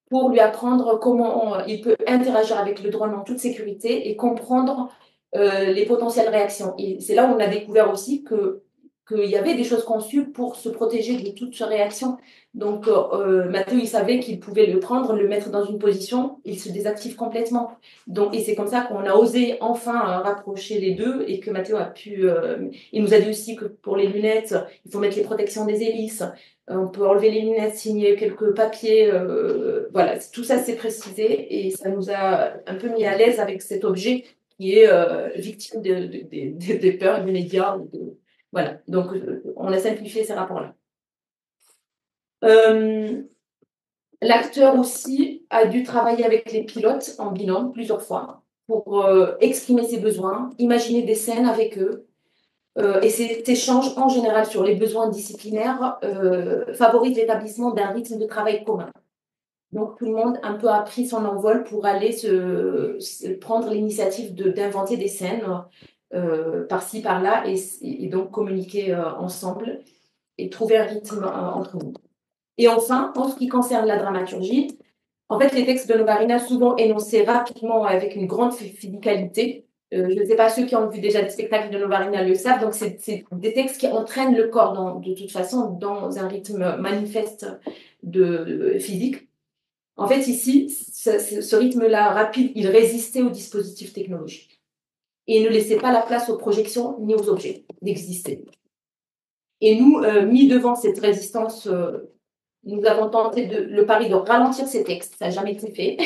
pour lui apprendre comment il peut interagir avec le drone en toute sécurité et comprendre les potentielles réactions. Et c'est là où on a découvert aussi qu'il y avait des choses conçues pour se protéger de toute réaction. Donc, Mathéo, il savait qu'il pouvait le prendre, le mettre dans une position, il se désactive complètement. Donc, et c'est comme ça qu'on a osé enfin rapprocher les deux et que Mathéo a pu... il nous a dit aussi que pour les lunettes, il faut mettre les protections des hélices. On peut enlever les lunettes, signer quelques papiers. Voilà, tout ça c'est précisé et ça nous a un peu mis à l'aise avec cet objet qui est victime des peurs des médias. Voilà, donc on a simplifié ces rapports-là. L'acteur aussi a dû travailler avec les pilotes en binôme plusieurs fois pour exprimer ses besoins, imaginer des scènes avec eux. Et cet échange en général sur les besoins disciplinaires favorise l'établissement d'un rythme de travail commun. Donc tout le monde un peu a pris son envol pour aller prendre l'initiative d'inventer des scènes par-ci, par-là et donc communiquer ensemble et trouver un rythme entre nous. Et enfin, en ce qui concerne la dramaturgie, en fait, les textes de Novarina, souvent énoncés rapidement avec une grande physicalité. Je ne sais pas, ceux qui ont vu déjà des spectacles de Novarina le savent, donc c'est des textes qui entraînent le corps de toute façon dans un rythme manifeste de physique. En fait, ici, ce rythme-là rapide, il résistait aux dispositifs technologiques. Et il ne laissait pas la place aux projections ni aux objets d'exister. Et nous, mis devant cette résistance, nous avons tenté le pari de ralentir ces textes. Ça n'a jamais été fait.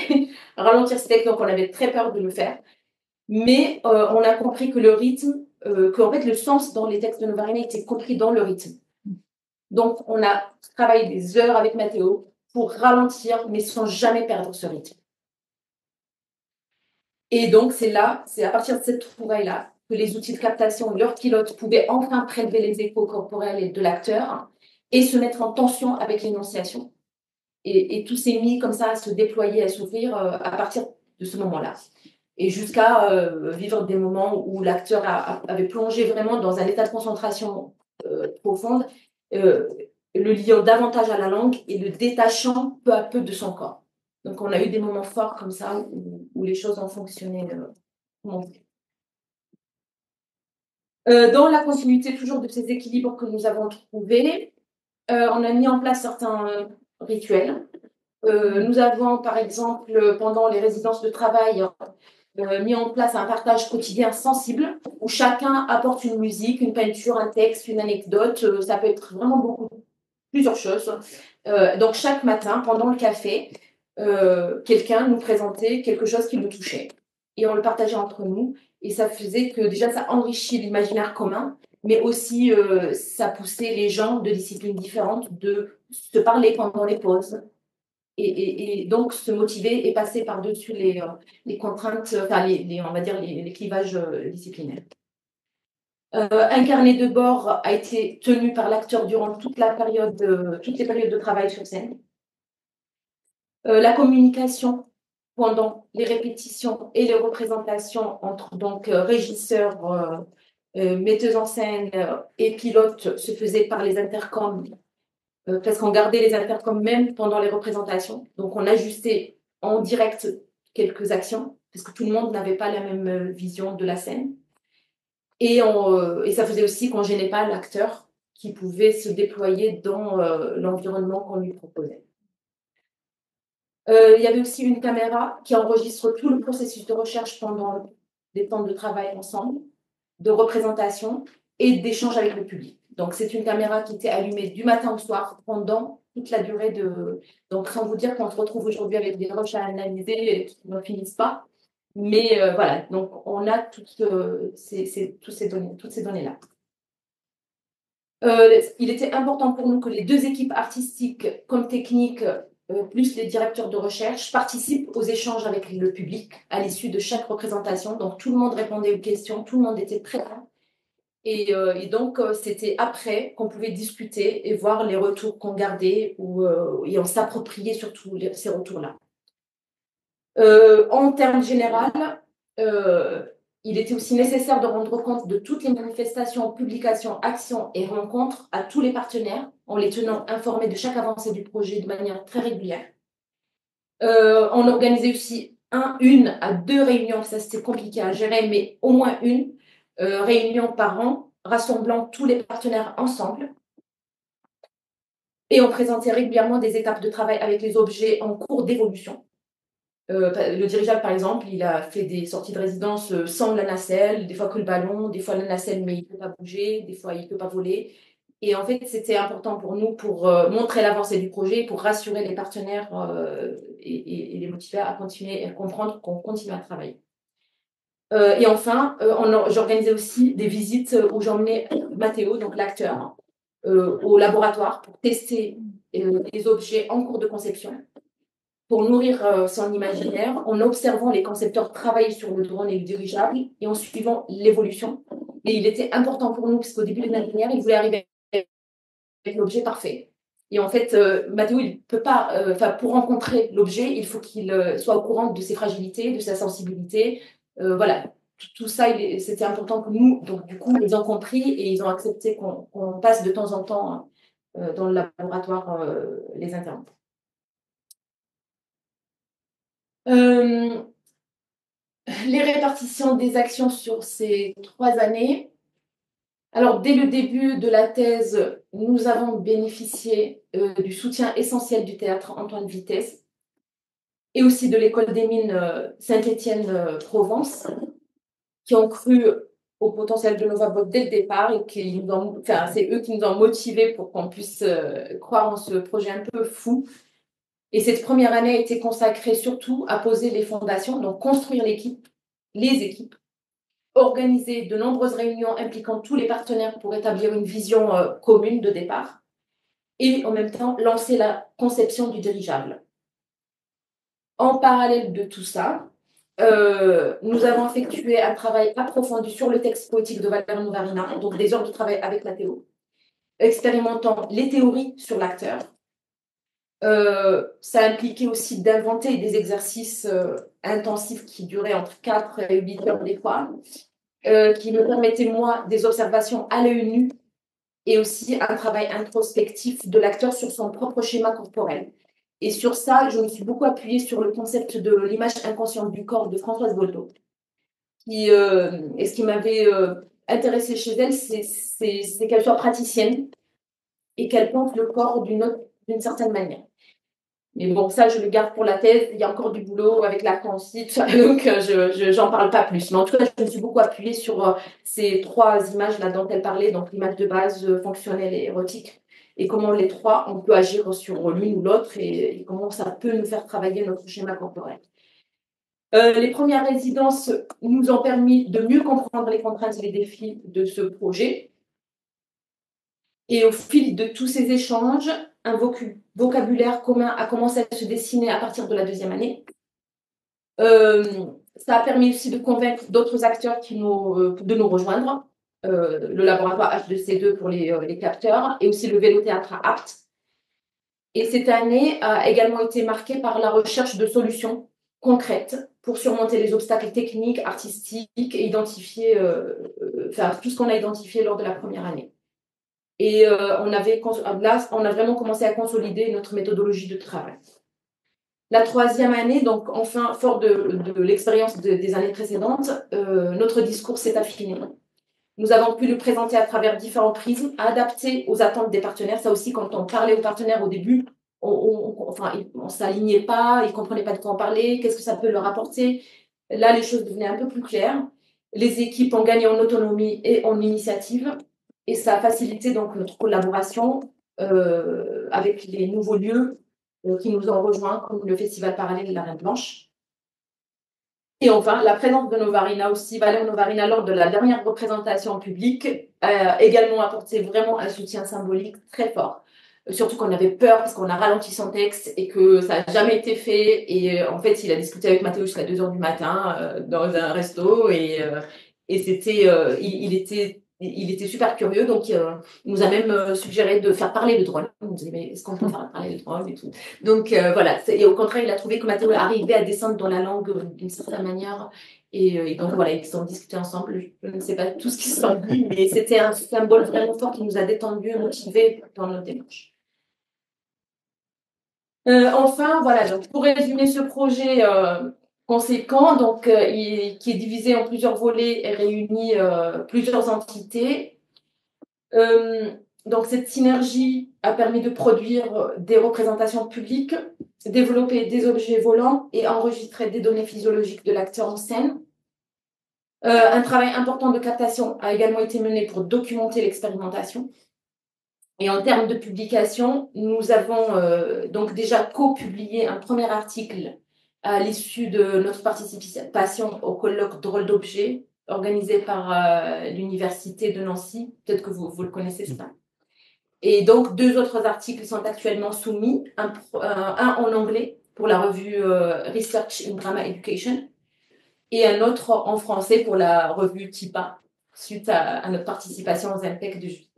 Ralentir ces textes, donc on avait très peur de le faire. Mais on a compris que le rythme, qu'en fait le sens dans les textes de Novarina était compris dans le rythme. Donc on a travaillé des heures avec Mathéo pour ralentir, mais sans jamais perdre ce rythme. Et donc c'est à partir de cette trouvaille-là, que les outils de captation, leurs pilotes, pouvaient enfin prélever les échos corporels de l'acteur et se mettre en tension avec l'énonciation. Et tout s'est mis comme ça à se déployer, à s'ouvrir à partir de ce moment-là. Et jusqu'à vivre des moments où l'acteur avait plongé vraiment dans un état de concentration profonde, le liant davantage à la langue et le détachant peu à peu de son corps. Donc on a eu des moments forts comme ça où les choses ont fonctionné. Dans la continuité toujours de ces équilibres que nous avons trouvés, on a mis en place certains rituels. Nous avons par exemple, pendant les résidences de travail, mis en place un partage quotidien sensible où chacun apporte une musique, une peinture, un texte, une anecdote. Ça peut être vraiment plusieurs choses. Donc chaque matin, pendant le café, quelqu'un nous présentait quelque chose qui nous touchait et on le partageait entre nous et ça faisait que déjà ça enrichit l'imaginaire commun, mais aussi ça poussait les gens de disciplines différentes de se parler pendant les pauses. Et donc, se motiver et passer par-dessus les contraintes, enfin, on va dire les clivages disciplinaires. Un carnet de bord a été tenu par l'acteur durant toutes les périodes de travail sur scène. La communication pendant les répétitions et les représentations entre donc régisseurs, metteuses en scène et pilotes se faisait par les intercoms. Parce qu'on gardait les intercoms même pendant les représentations. Donc, on ajustait en direct quelques actions, parce que tout le monde n'avait pas la même vision de la scène. Et ça faisait aussi qu'on ne gênait pas l'acteur qui pouvait se déployer dans l'environnement qu'on lui proposait. Il y avait aussi une caméra qui enregistre tout le processus de recherche pendant des temps de travail ensemble, de représentation et d'échange avec le public. Donc, c'est une caméra qui était allumée du matin au soir pendant toute la durée de... Donc, sans vous dire qu'on se retrouve aujourd'hui avec des rushs à analyser qui ne finissent pas. Mais voilà, donc on a toutes ces données-là. Il était important pour nous que les deux équipes artistiques comme techniques plus les directeurs de recherche, participent aux échanges avec le public à l'issue de chaque représentation. Donc, tout le monde répondait aux questions, tout le monde était présent. Et donc, c'était après qu'on pouvait discuter et voir les retours qu'on gardait et on s'appropriait surtout ces retours-là. En termes généraux, il était aussi nécessaire de rendre compte de toutes les manifestations, publications, actions et rencontres à tous les partenaires en les tenant informés de chaque avancée du projet de manière très régulière. On organisait aussi une à deux réunions, ça c'était compliqué à gérer, mais au moins une réunion par an, rassemblant tous les partenaires ensemble. Et on présentait régulièrement des étapes de travail avec les objets en cours d'évolution. Le dirigeable, par exemple, il a fait des sorties de résidence sans la nacelle, des fois que le ballon, des fois la nacelle, mais il ne peut pas bouger, des fois il ne peut pas voler. Et en fait, c'était important pour nous pour montrer l'avancée du projet, pour rassurer les partenaires et les motiver à continuer, à comprendre qu'on continue à travailler. Et enfin, j'organisais aussi des visites où j'emmenais Mathéo, donc l'acteur, au laboratoire pour tester les objets en cours de conception, pour nourrir son imaginaire, en observant les concepteurs travailler sur le drone et le dirigeable et en suivant l'évolution. Et il était important pour nous, parce qu'au début de l'année dernière, il voulait arriver avec l'objet parfait. Et en fait, Mathéo, il peut pas, pour rencontrer l'objet, il faut qu'il soit au courant de ses fragilités, de sa sensibilité. Voilà, tout ça, c'était important pour nous. Donc, du coup, ils ont compris et ils ont accepté qu'on passe de temps en temps dans le laboratoire les internes. Les répartitions des actions sur ces 3 années. Alors, dès le début de la thèse, nous avons bénéficié du soutien essentiel du théâtre Antoine Vitesse et aussi de l'école des mines Saint-Étienne-Provence, qui ont cru au potentiel de Novabot dès le départ et c'est eux qui nous ont motivés pour qu'on puisse croire en ce projet un peu fou. Et cette première année a été consacrée surtout à poser les fondations, donc construire les équipes, organiser de nombreuses réunions impliquant tous les partenaires pour établir une vision commune de départ et en même temps lancer la conception du dirigeable. En parallèle de tout ça, nous avons effectué un travail approfondi sur le texte poétique de Valère Novarina, donc des heures de travail avec Mathéo, expérimentant les théories sur l'acteur. Ça a impliqué aussi d'inventer des exercices intensifs qui duraient entre 4 et 8 heures des fois, qui me permettaient, moi, des observations à l'œil nu et aussi un travail introspectif de l'acteur sur son propre schéma corporel. Et sur ça, je me suis beaucoup appuyée sur le concept de l'image inconsciente du corps de Françoise Boldo. Et ce qui m'avait intéressée chez elle, c'est qu'elle soit praticienne et qu'elle pense le corps d'une certaine manière. Mais bon, ça, je le garde pour la thèse. Il y a encore du boulot avec la aussi, donc j'en parle pas plus. Mais en tout cas, je me suis beaucoup appuyée sur ces 3 images-là dont elle parlait, donc l'image de base fonctionnelle et érotique, et comment les 3, on peut agir sur l'une ou l'autre et comment ça peut nous faire travailler notre schéma corporel. Les premières résidences nous ont permis de mieux comprendre les contraintes et les défis de ce projet. Et au fil de tous ces échanges, un vocabulaire commun a commencé à se dessiner à partir de la 2e année. Ça a permis aussi de convaincre d'autres acteurs de nous rejoindre. Le laboratoire H2C2 pour les capteurs et aussi le vélo-théâtre à Apt. Et cette année a également été marquée par la recherche de solutions concrètes pour surmonter les obstacles techniques, artistiques et identifier, tout ce qu'on a identifié lors de la première année. Et on a vraiment commencé à consolider notre méthodologie de travail. La 3e année, donc enfin, fort de l'expérience des années précédentes, notre discours s'est affiné. Nous avons pu le présenter à travers différents prismes, adaptés aux attentes des partenaires. Ça aussi, quand on parlait aux partenaires au début, on s'alignait pas, ils ne comprenaient pas de quoi on parlait, qu'est-ce que ça peut leur apporter. Là, les choses devenaient un peu plus claires. Les équipes ont gagné en autonomie et en initiative. Et ça a facilité donc notre collaboration avec les nouveaux lieux qui nous ont rejoints, comme le Festival parallèle de la Reine Blanche. Et enfin, la présence de Novarina aussi, Valère Novarina, lors de la dernière représentation en public, a également apporté vraiment un soutien symbolique très fort. surtout qu'on avait peur parce qu'on a ralenti son texte et que ça n'a jamais été fait. Et en fait, il a discuté avec Mathéo jusqu'à 2 heures du matin dans un resto et c'était, il était super curieux. Donc, il nous a même suggéré de faire parler le drone. On nous disait, mais est-ce qu'on peut faire parler le drone et tout. Donc, voilà. Et au contraire, il a trouvé que Mathéo arrivait à descendre dans la langue d'une certaine manière. Et donc, voilà, ils ont discuté ensemble. Je ne sais pas tout ce qu'ils se sont dit, mais c'était un symbole vraiment fort qui nous a détendus et motivés dans notre démarche. Enfin, voilà, donc pour résumer ce projet conséquent, donc, qui est divisé en plusieurs volets et réunit plusieurs entités. Donc cette synergie a permis de produire des représentations publiques, développer des objets volants et enregistrer des données physiologiques de l'acteur en scène. Un travail important de captation a également été mené pour documenter l'expérimentation. Et en termes de publication, nous avons donc déjà co-publié un premier article à l'issue de notre participation au colloque Drôle d'objets organisé par l'Université de Nancy. Peut-être que vous le connaissez, ça. Et donc, 2 autres articles sont actuellement soumis, un en anglais pour la revue Research in Drama Education et un autre en français pour la revue TIPA, suite à notre participation aux IMPEC de juillet.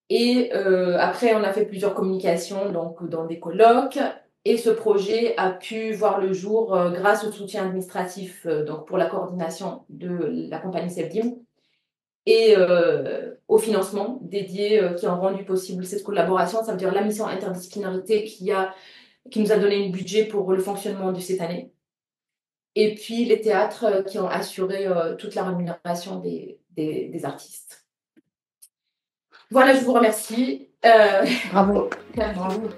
Et après, on a fait plusieurs communications donc, dans des colloques. Et ce projet a pu voir le jour grâce au soutien administratif donc pour la coordination de la compagnie Sevdim et au financement dédié qui ont rendu possible cette collaboration. Ça veut dire la mission interdisciplinarité qui nous a donné un budget pour le fonctionnement de cette année. Et puis les théâtres qui ont assuré toute la rémunération des artistes. Voilà, je vous remercie. Bravo. Bravo.